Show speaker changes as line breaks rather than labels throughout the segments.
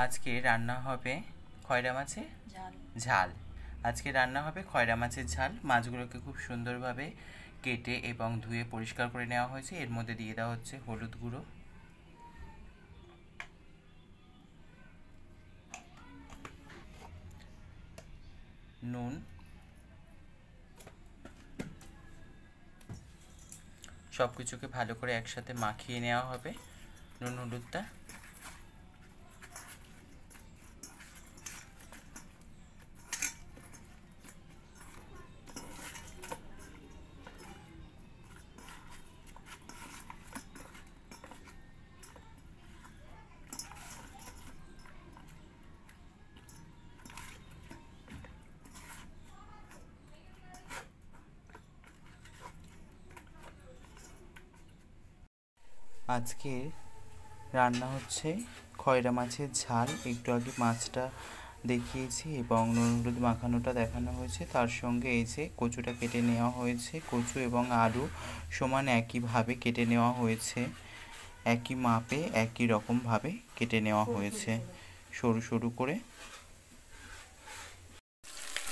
আজকে রান্না হবে খয়রা মাছের ঝাল। আজকে রান্না হবে খয়রা মাছের ঝাল। মাছগুলোকে খুব সুন্দরভাবে কেটে এবং ধুয়ে পরিষ্কার করে নেওয়া হয়েছে। এর মধ্যে দিয়ে দেওয়া হচ্ছে হলুদ গুঁড়ো, নুন, সব কিছুকে ভালো করে একসাথে মাখিয়ে নেওয়া হবে। নুন হলুদটা আজকে রান্না হচ্ছে খয়রা মাছের ঝাল। একটু আগে মাছটা দেখিয়েছি এবং নুন হলুদ মাখানোটা দেখানো হয়েছে। তার সঙ্গে এই যে কচুটা কেটে নেওয়া হয়েছে, কচু এবং আলু সমান একইভাবে কেটে নেওয়া হয়েছে, একই মাপে একই রকমভাবে কেটে নেওয়া হয়েছে সরু সরু করে।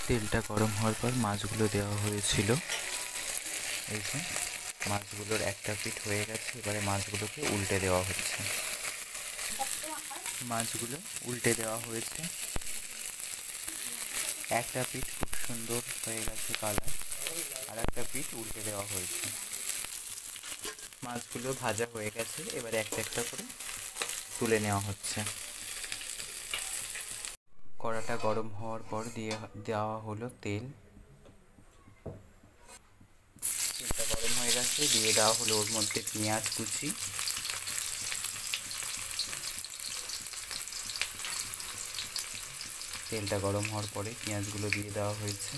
তেলটা গরম হওয়ার পর মাছগুলো দেওয়া হয়েছিল। এই যে মাছগুলোর একটা পিঠ হয়ে গেছে, এবারে মাছগুলোকে উল্টে দেওয়া হচ্ছে। মাছগুলো উল্টে দেওয়া হয়েছে, একটা পিঠ খুব সুন্দর হয়ে গেছে কালার, আর একটা পিঠ উল্টে দেওয়া হয়েছে। মাছগুলো ভাজা হয়ে গেছে, এবারে একটা একটা করে তুলে নেওয়া হচ্ছে। কড়াটা গরম হওয়ার পর দেওয়া হলো তেল। তেলটা গরম হয়ে গেছে, দিয়ে দেওয়া হলো ওর মধ্যে পেঁয়াজ কুচি, তেলটা গরম হওয়ার পরে পেঁয়াজগুলো দিয়ে দেওয়া হয়েছে।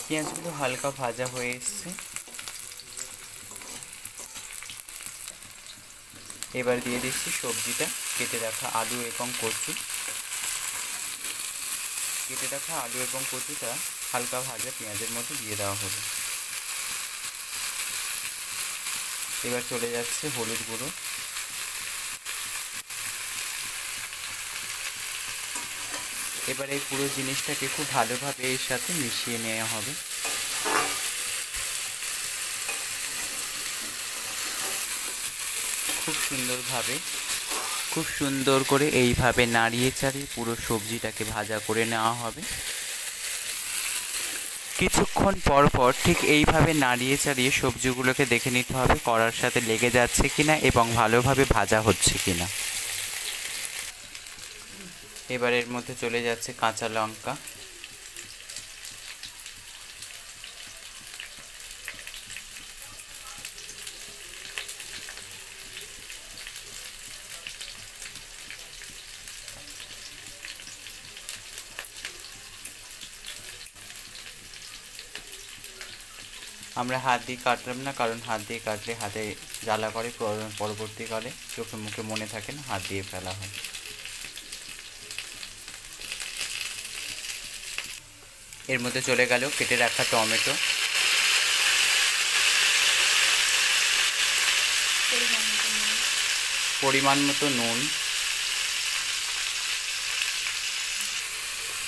পেঁয়াজগুলো হালকা ভাজা হয়ে এসছে, এবার দিয়ে দিচ্ছি সবজিটা, কেটে রাখা আলু এবং কচু। কেটে রাখা আলু এবং কচুটা হালকা ভাজা পেঁয়াজের মধ্যে দিয়ে দেওয়া হলো। এবার চলে যাচ্ছে হলুদ গুঁড়ো, এবার এই পুরো জিনিসটাকে খুব ভালোভাবে এর সাথে মিশিয়ে নেওয়া হবে। খুব সুন্দর করে এইভাবে নাড়িয়ে চাড়িয়ে পুরো সবজিটাকে ভাজা করে নেওয়া হবে। কিছুক্ষণ পর পর ঠিক এইভাবে নাড়িয়ে চাড়িয়ে সবজিগুলোকে দেখে নিতে হবে কড়ার সাথে লেগে যাচ্ছে কিনা এবং ভালোভাবে ভাজা হচ্ছে কিনা। এবার এর মধ্যে চলে যাচ্ছে কাঁচা লঙ্কা, আমরা হাত দিয়ে কাটলাম না, কারণ হাত দিয়ে কাটলে হাতে জ্বালা করে, পরবর্তীকালে চোখে মুখে মনে থাকে না, হাত দিয়ে ফেলা হয়। এর মধ্যে চলে গেল কেটে রাখা টমেটো, পরিমাণ মতো নুন।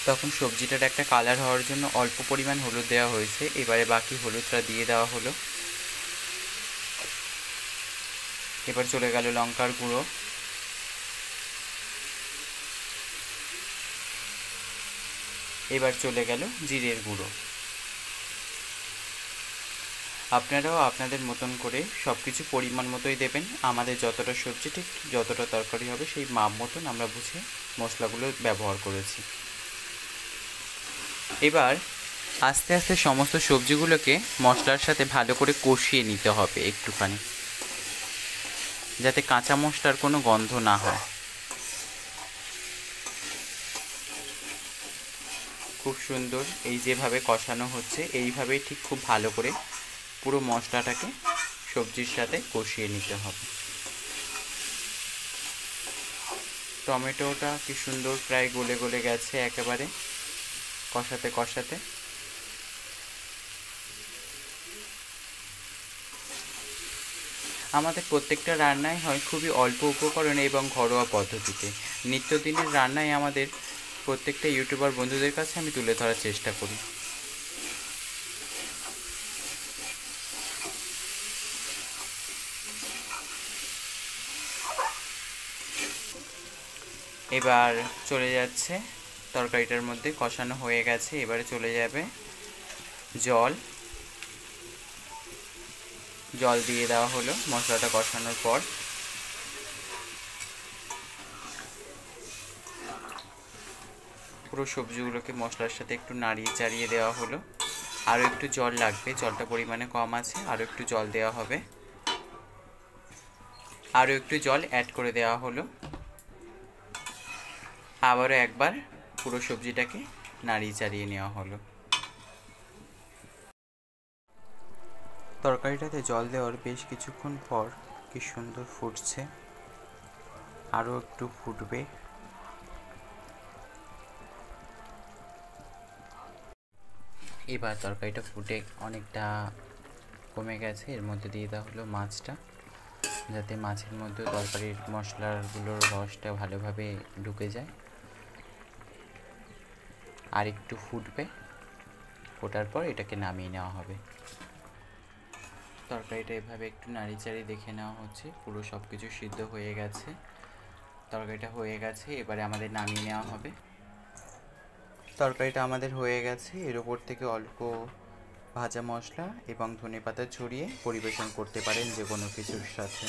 তখন সবজিটার একটা কালার হওয়ার জন্য অল্প পরিমাণ হলুদ দেওয়া হয়েছে, এবারে বাকি হলুদটা দিয়ে দেওয়া হলো। এবার চলে গেল লঙ্কার গুঁড়ো, এবার চলে গেল জিরের গুঁড়ো। আপনারাও আপনাদের মতন করে সব কিছু পরিমাণ মতোই দেবেন। আমাদের যতটা সবজি ঠিক যতটা তরকারি হবে সেই মাপ মতন আমরা বুঝে মশলাগুলো ব্যবহার করেছি। এবার আস্তে আস্তে সমস্ত সবজিগুলোকে মশলার সাথে ভালো করে কষিয়ে নিতে হবে একটুখানি, যাতে কাঁচা মশলার কোনো গন্ধ না হয়। খুব সুন্দর এই যেভাবে কষানো হচ্ছে, এইভাবেই ঠিক খুব ভালো করে পুরো মশলাটাকে সবজির সাথে কষিয়ে নিতে হবে। টমেটোটা কি সুন্দর প্রায় গলে গলে গেছে একেবারে কষাতে কষাতে। আমাদের প্রত্যেকটা রান্নাই হয় খুবই অল্প উপকরণে এবং ঘরোয়া পদ্ধতিতে। নিত্যদিনের রান্নাই আমাদের প্রত্যেকটা ইউটিউবার বন্ধুদের কাছে আমি তুলে ধরার চেষ্টা করি। এবার চলে যাচ্ছে তরকারিটার মধ্যে, কষানো হয়ে গেছে, এবারে চলে যাবে জল। জল দিয়ে দেওয়া হলো মশলাটা কষানোর পর। পুরো সবজিগুলোকে মশলার সাথে একটু নাড়িয়ে চাড়িয়ে দেওয়া হলো। আরও একটু জল লাগবে, জলটা পরিমাণে কম আছে, আরও একটু জল দেওয়া হবে। আরও একটু জল অ্যাড করে দেওয়া হলো। আবারও একবার পুরো সবজিটাকে নাড়িয়ে চাড়িয়ে নেওয়া হলো। তরকারিটাতে জল দেওয়ার বেশ কিছুক্ষণ পর কি সুন্দর ফুটছে, আরও একটু ফুটবে। এবার তরকারিটা ফুটে অনেকটা কমে গেছে, এর মধ্যে দিয়ে দেওয়া হলো মাছটা, যাতে মাছের মধ্যে তরকারির মশলাগুলোর রসটা ভালোভাবে ঢুকে যায়। আর একটু ফুটবে, ফোটার পর এটাকে নামিয়ে নেওয়া হবে। তরকারিটা এভাবে একটু নাড়িচাড়ি দেখে নেওয়া হচ্ছে, পুরো সব কিছু সিদ্ধ হয়ে গেছে। তরকারিটা হয়ে গেছে, এবারে আমাদের নামিয়ে নেওয়া হবে। তরকারিটা আমাদের হয়ে গেছে, এর ওপর থেকে অল্প ভাজা মশলা এবং ধনেপাতা ছড়িয়ে পরিবেশন করতে পারেন যে কোনো কিছুর সাথে।